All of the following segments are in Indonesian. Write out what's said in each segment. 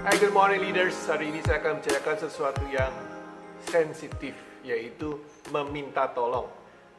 Hai, good morning leaders. Hari ini saya akan bicarakan sesuatu yang sensitif, yaitu meminta tolong.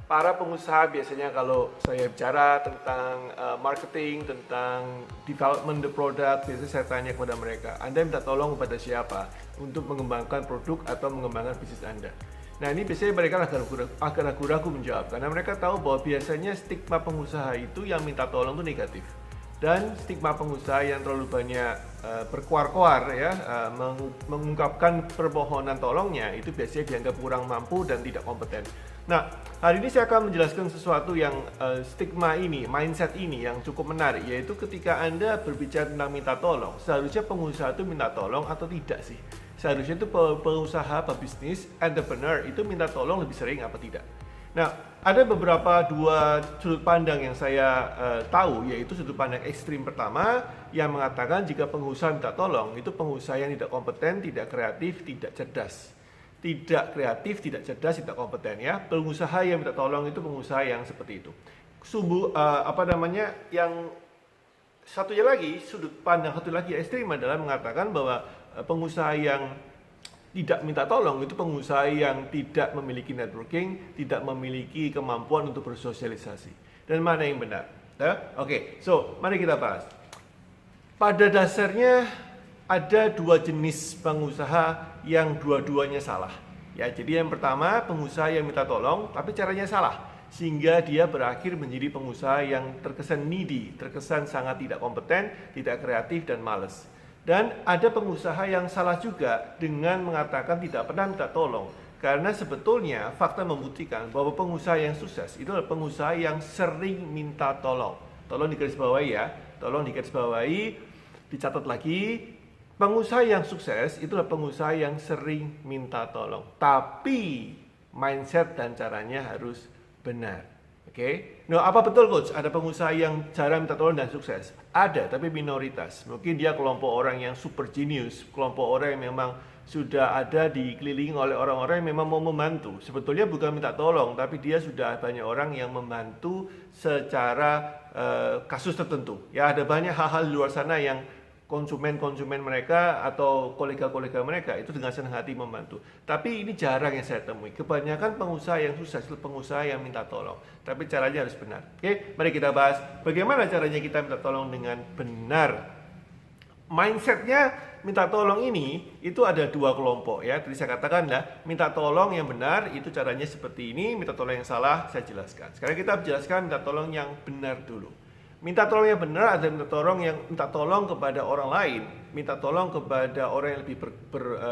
Para pengusaha biasanya kalau saya bicara tentang marketing, tentang development the product, biasanya saya tanya kepada mereka, Anda minta tolong kepada siapa untuk mengembangkan produk atau mengembangkan bisnis Anda? Nah, ini biasanya mereka agak ragu-ragu menjawab, karena mereka tahu bahwa biasanya stigma pengusaha itu yang minta tolong itu negatif. Dan stigma pengusaha yang terlalu banyak berkuar-kuar ya, mengungkapkan permohonan tolongnya itu biasanya dianggap kurang mampu dan tidak kompeten. Nah, hari ini saya akan menjelaskan sesuatu yang stigma ini, mindset ini yang cukup menarik, yaitu ketika Anda berbicara tentang minta tolong, seharusnya pengusaha itu minta tolong atau tidak sih? Seharusnya itu pengusaha, pebisnis, entrepreneur itu minta tolong lebih sering apa tidak? Nah, ada dua sudut pandang yang saya tahu, yaitu sudut pandang ekstrim pertama yang mengatakan jika pengusaha minta tolong, itu pengusaha yang tidak kompeten, tidak kreatif, tidak cerdas. Tidak kreatif, tidak cerdas, tidak kompeten ya. Pengusaha yang minta tolong itu pengusaha yang seperti itu. Yang satunya lagi, sudut pandang satu lagi ekstrim adalah mengatakan bahwa pengusaha yang tidak minta tolong itu pengusaha yang tidak memiliki networking, tidak memiliki kemampuan untuk bersosialisasi. Dan mana yang benar? Oke, so mari kita bahas. Pada dasarnya ada dua jenis pengusaha yang dua-duanya salah. Ya, jadi yang pertama pengusaha yang minta tolong tapi caranya salah, sehingga dia berakhir menjadi pengusaha yang terkesan needy, terkesan sangat tidak kompeten, tidak kreatif dan malas. Dan ada pengusaha yang salah juga dengan mengatakan tidak pernah minta tolong. Karena sebetulnya fakta membuktikan bahwa pengusaha yang sukses itu adalah pengusaha yang sering minta tolong. Tolong digarisbawahi ya, tolong digarisbawahi, dicatat lagi. Pengusaha yang sukses itu adalah pengusaha yang sering minta tolong. Tapi mindset dan caranya harus benar. Oke, nah apa betul coach? Ada pengusaha yang jarang minta tolong dan sukses? Ada, tapi minoritas. Mungkin dia kelompok orang yang super genius, kelompok orang yang memang sudah ada dikelilingi oleh orang-orang yang memang mau membantu. Sebetulnya bukan minta tolong, tapi dia sudah banyak orang yang membantu secara kasus tertentu. Ya, ada banyak hal-hal di luar sana yang konsumen-konsumen mereka atau kolega-kolega mereka itu dengan senang hati membantu. Tapi ini jarang yang saya temui. Kebanyakan pengusaha yang sukses itu pengusaha yang minta tolong. Tapi caranya harus benar. Oke, mari kita bahas bagaimana caranya kita minta tolong dengan benar. Mindsetnya minta tolong ini itu ada dua kelompok ya. Tadi saya katakan minta tolong yang benar itu caranya seperti ini. Minta tolong yang salah saya jelaskan. Sekarang kita jelaskan minta tolong yang benar dulu. Minta tolong yang benar ada minta tolong kepada orang lain, minta tolong kepada orang yang lebih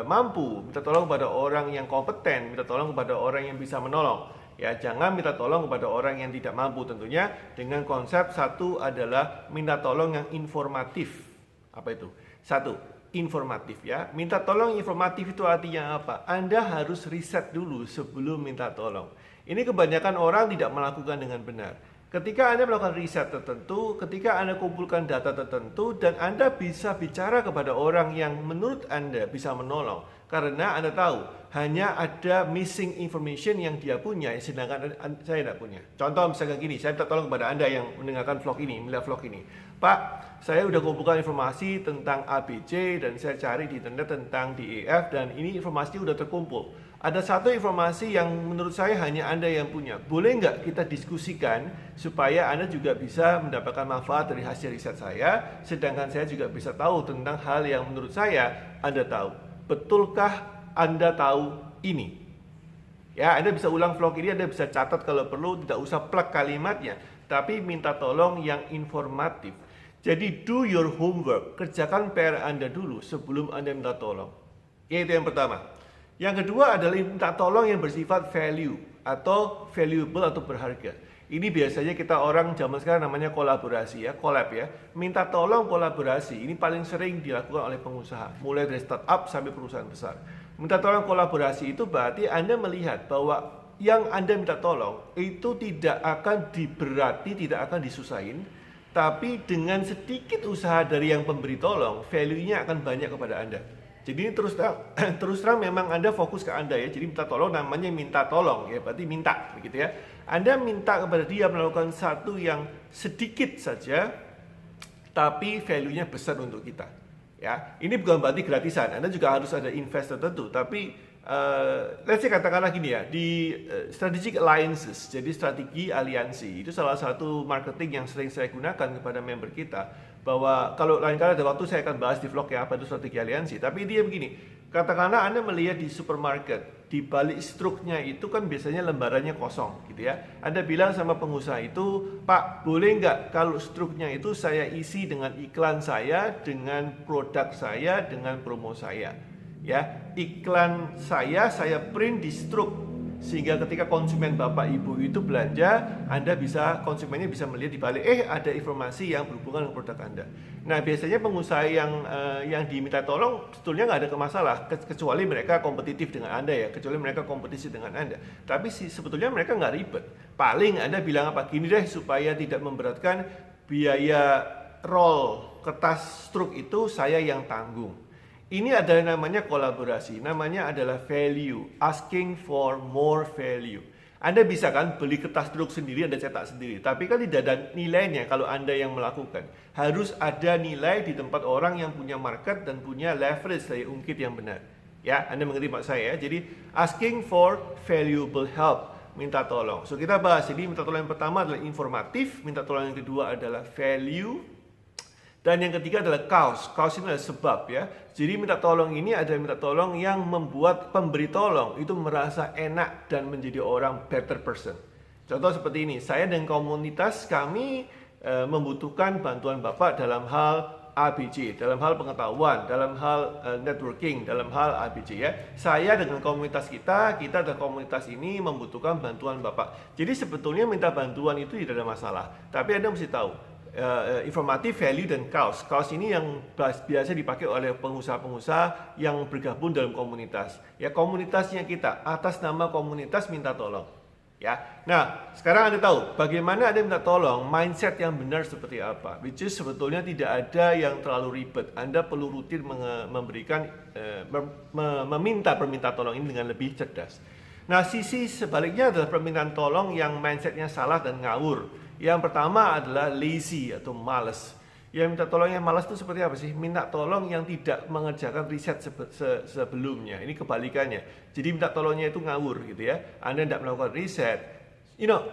mampu, minta tolong kepada orang yang kompeten, minta tolong kepada orang yang bisa menolong. Ya, jangan minta tolong kepada orang yang tidak mampu tentunya dengan konsep satu adalah minta tolong yang informatif. Apa itu? Satu, informatif ya. Minta tolong informatif itu artinya apa? Anda harus riset dulu sebelum minta tolong. Ini kebanyakan orang tidak melakukan dengan benar. Ketika Anda melakukan riset tertentu, ketika Anda kumpulkan data tertentu, dan Anda bisa bicara kepada orang yang menurut Anda bisa menolong, karena Anda tahu, hanya ada missing information yang dia punya, sedangkan saya tidak punya. Contoh misalnya gini, saya minta tolong kepada Anda yang mendengarkan vlog ini, melihat vlog ini. Pak, saya sudah kumpulkan informasi tentang ABC, dan saya cari di internet tentang DEF, dan ini informasi sudah terkumpul. Ada satu informasi yang menurut saya hanya Anda yang punya. Boleh nggak kita diskusikan supaya Anda juga bisa mendapatkan manfaat dari hasil riset saya, sedangkan saya juga bisa tahu tentang hal yang menurut saya Anda tahu. Betulkah Anda tahu ini? Ya, Anda bisa ulang vlog ini, Anda bisa catat kalau perlu, tidak usah plug kalimatnya, tapi minta tolong yang informatif. Jadi do your homework, kerjakan PR Anda dulu sebelum Anda minta tolong. Itu yang pertama. Yang kedua adalah minta tolong yang bersifat value atau valuable atau berharga. Ini biasanya kita orang zaman sekarang namanya kolaborasi ya, collab ya. Minta tolong kolaborasi, ini paling sering dilakukan oleh pengusaha, mulai dari startup sampai perusahaan besar. Minta tolong kolaborasi itu berarti Anda melihat bahwa yang Anda minta tolong itu tidak akan diberati, tidak akan disusahin, tapi dengan sedikit usaha dari yang pemberi tolong, value-nya akan banyak kepada Anda. Jadi terus terang memang Anda fokus ke Anda ya. Jadi minta tolong namanya minta tolong ya, berarti minta begitu ya. Anda minta kepada dia melakukan satu yang sedikit saja tapi value-nya besar untuk kita. Ya, ini bukan berarti gratisan. Anda juga harus ada invest tertentu. Tapi let's say katakanlah gini ya, di strategic alliances, jadi strategi aliansi, itu salah satu marketing yang sering saya gunakan kepada member kita. Bahwa kalau lain kali ada waktu saya akan bahas di vlog ya apa itu strategi aliansi. Tapi dia begini, katakanlah Anda melihat di supermarket, di balik struknya itu kan biasanya lembarannya kosong gitu ya. Anda bilang sama pengusaha itu, Pak boleh nggak kalau struknya itu saya isi dengan iklan saya, dengan produk saya, dengan promo saya. Ya, iklan saya print di struk sehingga ketika konsumen Bapak Ibu itu belanja, konsumennya bisa melihat di balik ada informasi yang berhubungan dengan produk Anda. Nah, biasanya pengusaha yang diminta tolong sebetulnya nggak ada masalah kecuali mereka kompetitif dengan Anda ya, kecuali mereka kompetisi dengan Anda. Tapi sebetulnya mereka nggak ribet. Paling Anda bilang apa gini deh supaya tidak memberatkan biaya roll kertas struk itu saya yang tanggung. Ini ada namanya kolaborasi, namanya adalah value, asking for more value. Anda bisa kan beli kertas struk sendiri, Anda cetak sendiri, tapi kan tidak ada nilainya kalau Anda yang melakukan. Harus ada nilai di tempat orang yang punya market dan punya leverage dari ungkit yang benar. Ya, Anda mengerti maksud saya ya? Jadi asking for valuable help, minta tolong. So kita bahas, jadi minta tolong yang pertama adalah informatif, minta tolong yang kedua adalah value, dan yang ketiga adalah cause. Cause ini adalah sebab ya. Jadi minta tolong ini adalah minta tolong yang membuat pemberi tolong itu merasa enak dan menjadi orang better person. Contoh seperti ini, saya dan komunitas kami membutuhkan bantuan Bapak dalam hal ABC, dalam hal pengetahuan, dalam hal networking, dalam hal ABC ya. Saya dengan komunitas kita dan komunitas ini membutuhkan bantuan Bapak. Jadi sebetulnya minta bantuan itu tidak ada masalah. Tapi Anda mesti tahu, informatif, value, dan cause. Cause ini yang biasa dipakai oleh pengusaha-pengusaha yang bergabung dalam komunitas. Ya, komunitasnya kita, atas nama komunitas minta tolong. Ya, nah sekarang Anda tahu bagaimana Anda minta tolong, mindset yang benar seperti apa. Which is sebetulnya tidak ada yang terlalu ribet. Anda perlu rutin meminta permintaan tolong ini dengan lebih cerdas. Nah, sisi sebaliknya adalah permintaan tolong yang mindsetnya salah dan ngawur. Yang pertama adalah lazy atau malas. Yang minta tolong yang malas itu seperti apa sih? Minta tolong yang tidak mengerjakan riset sebelumnya. Ini kebalikannya. Jadi minta tolongnya itu ngawur gitu ya. Anda tidak melakukan riset.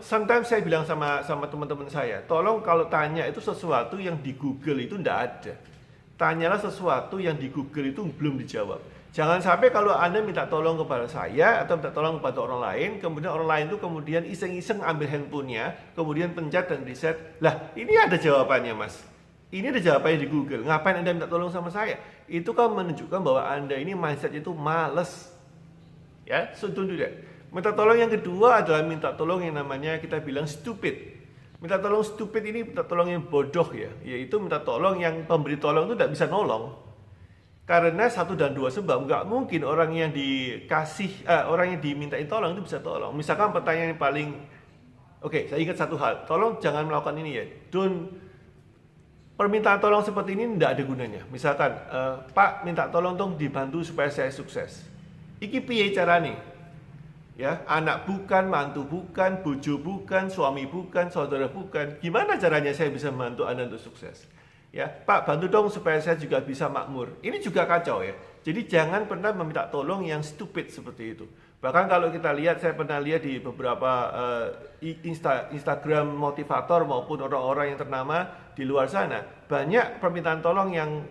Sometimes saya bilang sama teman-teman saya, tolong kalau tanya itu sesuatu yang di Google itu tidak ada. Tanyalah sesuatu yang di Google itu belum dijawab. Jangan sampai kalau Anda minta tolong kepada saya atau minta tolong kepada orang lain, kemudian orang lain itu kemudian iseng-iseng ambil handphonenya, kemudian pencet dan riset. Lah, ini ada jawabannya mas. Ini ada jawabannya di Google. Ngapain Anda minta tolong sama saya? Itu kan menunjukkan bahwa Anda ini mindset itu males. Ya, so don't do that. Minta tolong yang kedua adalah minta tolong yang namanya kita bilang stupid. Minta tolong stupid ini minta tolong yang bodoh ya. Yaitu minta tolong yang pemberi tolong itu tidak bisa nolong. Karena satu dan dua sebab, nggak mungkin orang yang orang yang dimintain tolong itu bisa tolong. Misalkan pertanyaan yang paling, oke, saya ingat satu hal, tolong jangan melakukan ini ya. Permintaan tolong seperti ini tidak ada gunanya. Misalkan, Pak minta tolong dong dibantu supaya saya sukses. Iki piye carane? Ya, anak bukan, mantu bukan, bojo bukan, suami bukan, saudara bukan. Gimana caranya saya bisa membantu Anda untuk sukses? Ya, Pak bantu dong supaya saya juga bisa makmur. Ini juga kacau ya. Jadi jangan pernah meminta tolong yang stupid seperti itu. Bahkan kalau kita lihat, saya pernah lihat di beberapa Instagram motivator maupun orang-orang yang ternama di luar sana, banyak permintaan tolong yang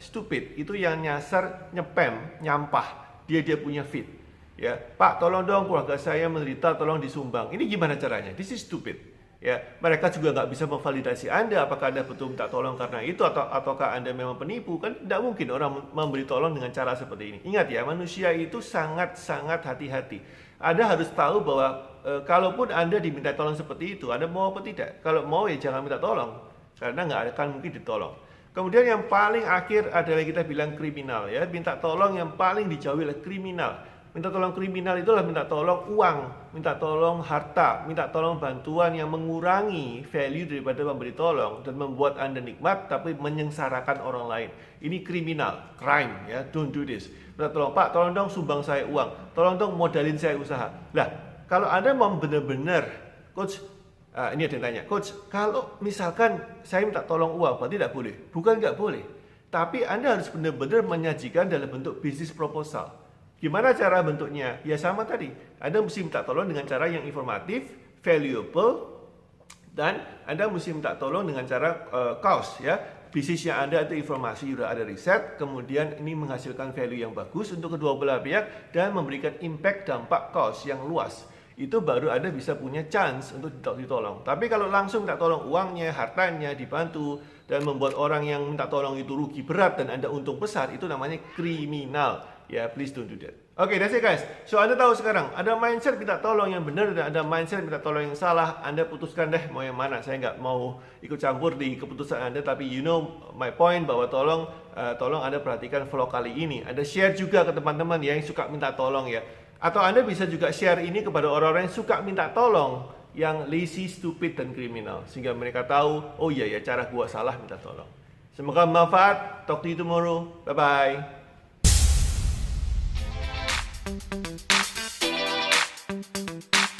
stupid, itu yang nyasar, nyepam, nyampah. Dia punya feed. Ya, Pak tolong dong keluarga saya menderita, tolong disumbang. Ini gimana caranya? This is stupid. Ya, mereka juga nggak bisa memvalidasi Anda apakah Anda betul minta tolong karena itu ataukah Anda memang penipu. Kan tidak mungkin orang memberi tolong dengan cara seperti ini. Ingat ya, manusia itu sangat-sangat hati-hati. Anda harus tahu bahwa kalaupun Anda diminta tolong seperti itu, Anda mau apa tidak? Kalau mau ya jangan minta tolong, karena nggak akan mungkin ditolong. Kemudian yang paling akhir adalah kita bilang kriminal ya. Minta tolong yang paling dijauhi adalah kriminal. Minta tolong kriminal itulah minta tolong uang, minta tolong harta, minta tolong bantuan yang mengurangi value daripada pemberi tolong dan membuat Anda nikmat tapi menyengsarakan orang lain. Ini kriminal, crime ya, don't do this. Minta tolong, Pak, tolong dong sumbang saya uang, tolong dong modalin saya usaha. Lah, kalau Anda mau benar-benar, coach, ini ada yang tanya, coach, kalau misalkan saya minta tolong uang, berarti tidak boleh? Bukan nggak boleh. Tapi Anda harus benar-benar menyajikan dalam bentuk bisnis proposal. Gimana cara bentuknya? Ya sama tadi. Anda mesti minta tolong dengan cara yang informatif, valuable, dan Anda mesti minta tolong dengan cara cost ya. Bisnisnya Anda itu informasi, sudah ada riset, kemudian ini menghasilkan value yang bagus untuk kedua belah pihak dan memberikan impact dampak cost yang luas. Itu baru Anda bisa punya chance untuk ditolong. Tapi kalau langsung minta tolong uangnya, hartanya, dibantu, dan membuat orang yang minta tolong itu rugi berat dan Anda untung besar, itu namanya kriminal. Ya, please don't do that. Oke, that's it guys. So, Anda tahu sekarang, ada mindset minta tolong yang benar dan ada mindset minta tolong yang salah. Anda putuskan deh mau yang mana. Saya nggak mau ikut campur di keputusan Anda, tapi you know my point bahwa tolong Anda perhatikan vlog kali ini. Anda share juga ke teman-teman yang suka minta tolong ya. Atau Anda bisa juga share ini kepada orang-orang yang suka minta tolong, yang lazy, stupid, dan kriminal. Sehingga mereka tahu, oh iya ya, cara gua salah minta tolong. Semoga bermanfaat. Talk to you tomorrow. Bye-bye. Thank you.